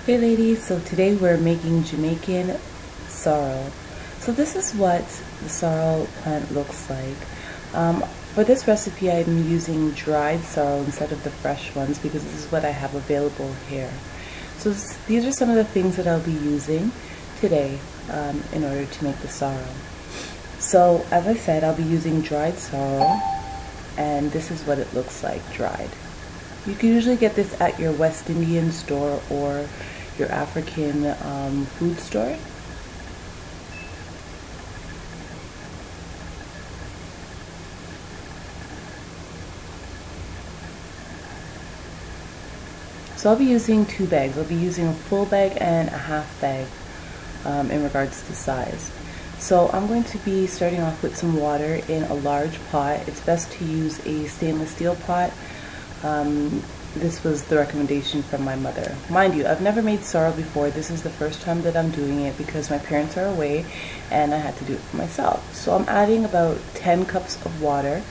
Hey ladies, so today we're making Jamaican sorrel. So this is what the sorrel plant looks like. For this recipe I'm using dried sorrel instead of the fresh ones because this is what I have available here. So these are some of the things that I'll be using today in order to make the sorrel. So as I said, I'll be using dried sorrel, and this is what it looks like dried. You can usually get this at your West Indian store or your African food store. So I'll be using 2 bags. I'll be using a full bag and a half bag in regards to size. So I'm going to be starting off with some water in a large pot. It's best to use a stainless steel pot. This was the recommendation from my mother. Mind you, I've never made sorrel before. This is the first time that I'm doing it because my parents are away and I had to do it for myself. So I'm adding about 10 cups of water,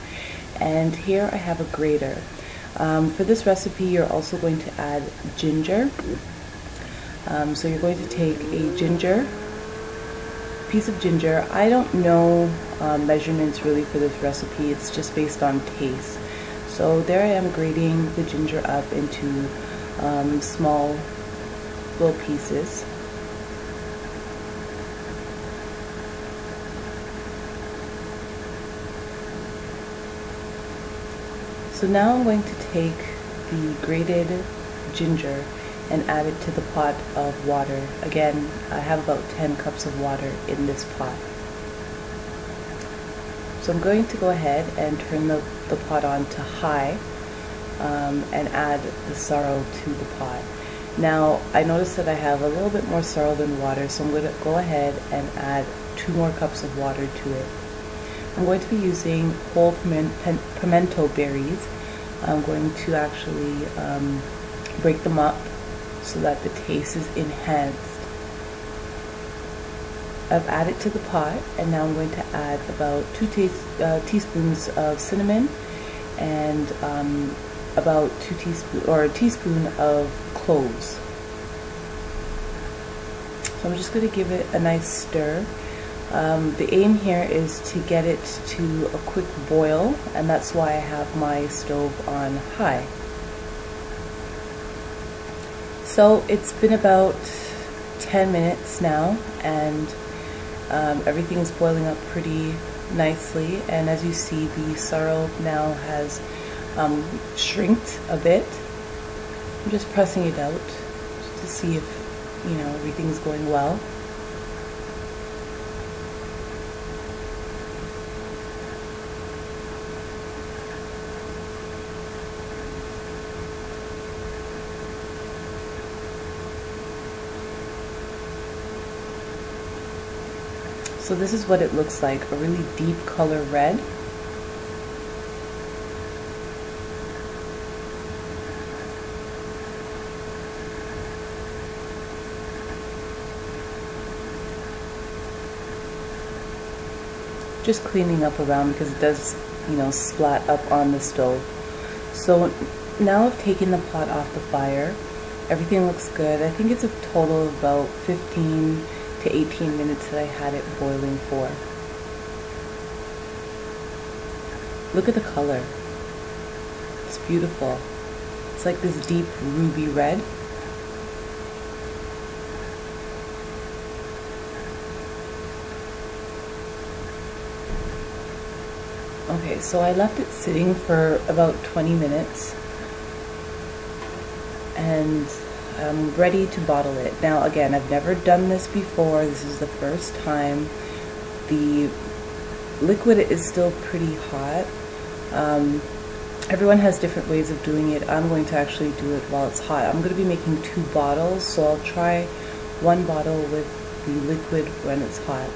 and here I have a grater. For this recipe you're also going to add ginger. So you're going to take a piece of ginger. I don't know measurements really for this recipe. It's just based on taste. So there I am grating the ginger up into small little pieces. So now I'm going to take the grated ginger and add it to the pot of water. Again, I have about 10 cups of water in this pot. So I'm going to go ahead and turn the pot on to high and add the sorrel to the pot. Now I noticed that I have a little bit more sorrel than water, so I'm going to go ahead and add 2 more cups of water to it. I'm going to be using whole pimento berries. I'm going to actually break them up so that the taste is enhanced. I've added to the pot, and now I'm going to add about 2 teaspoons of cinnamon and about a teaspoon of cloves. So I'm just going to give it a nice stir. The aim here is to get it to a quick boil, and that's why I have my stove on high. So it's been about 10 minutes now, and everything is boiling up pretty nicely, and as you see, the sorrel now has shrinked a bit. I'm just pressing it out just to see if everything's going well. So this is what it looks like, a really deep color red. Just cleaning up around because it does, splat up on the stove. So now I've taken the pot off the fire. Everything looks good. I think it's a total of about 15 to 18 minutes that I had it boiling for. Look at the color. It's beautiful. It's like this deep ruby red. Okay, so I left it sitting for about 20 minutes, and I'm ready to bottle it. Now again, I've never done this before. This is the first time. The liquid is still pretty hot. Everyone has different ways of doing it. I'm going to actually do it while it's hot. I'm going to be making 2 bottles, so I'll try 1 bottle with the liquid when it's hot.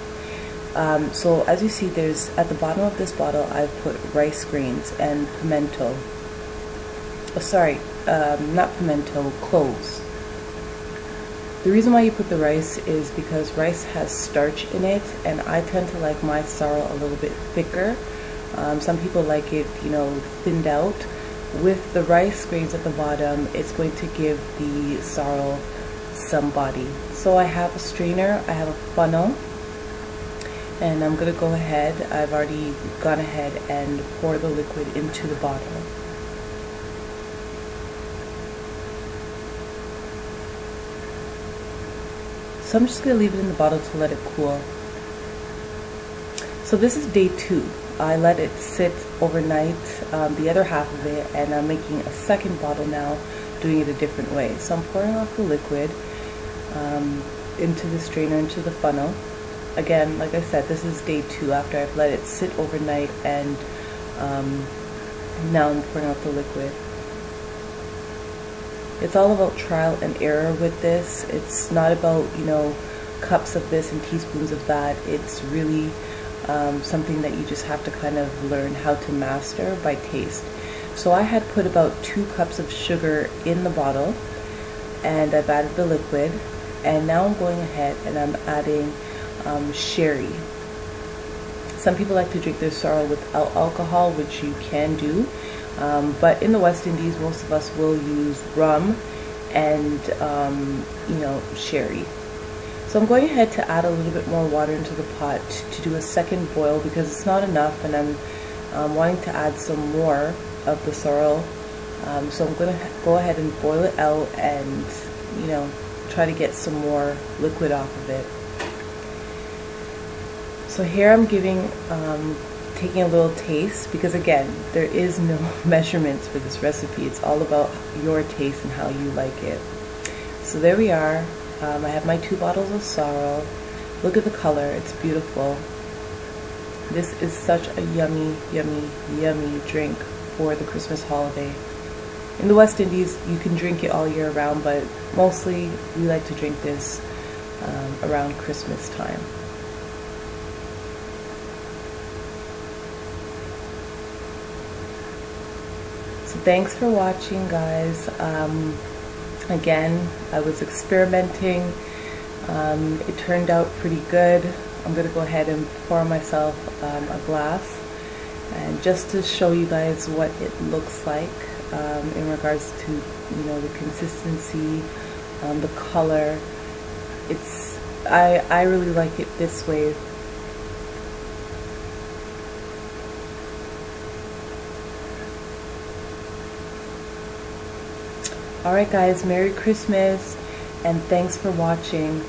So as you see, there's at the bottom of this bottle I've put rice grains and pimento. Oh, sorry, not pimento, cloves. The reason why you put the rice is because rice has starch in it, and I tend to like my sorrel a little bit thicker. Some people like it, thinned out. With the rice grains at the bottom, it's going to give the sorrel some body. So I have a strainer, I have a funnel, and I'm going to go ahead, I've already gone ahead and pour the liquid into the bottle. So I'm just going to leave it in the bottle to let it cool. So this is day 2. I let it sit overnight, the other half of it, and I'm making a second bottle now, doing it a different way. So I'm pouring off the liquid into the strainer, into the funnel. Again, like I said, this is day 2 after I've let it sit overnight, and now I'm pouring out the liquid. It's all about trial and error with this. It's not about, you know, cups of this and teaspoons of that. It's really something that you just have to kind of learn how to master by taste. So I had put about 2 cups of sugar in the bottle, and I've added the liquid, and now I'm going ahead and I'm adding sherry. Some people like to drink their sorrel without alcohol, which you can do, but in the West Indies most of us will use rum and you know, sherry. So I'm going ahead to add a little bit more water into the pot to do a second boil, because it's not enough, and I'm wanting to add some more of the sorrel. So I'm going to go ahead and boil it out and, you know, try to get some more liquid off of it. So here I'm taking a little taste, because again, there is no measurements for this recipe. It's all about your taste and how you like it. So there we are. I have my 2 bottles of sorrel. Look at the color, it's beautiful. This is such a yummy, yummy, yummy drink for the Christmas holiday. In the West Indies, you can drink it all year round, but mostly we like to drink this around Christmas time. So thanks for watching, guys. Again, I was experimenting. It turned out pretty good. I'm going to go ahead and pour myself a glass, and just to show you guys what it looks like in regards to, you know, the consistency, the color. I really like it this way. Alright guys, Merry Christmas, and thanks for watching.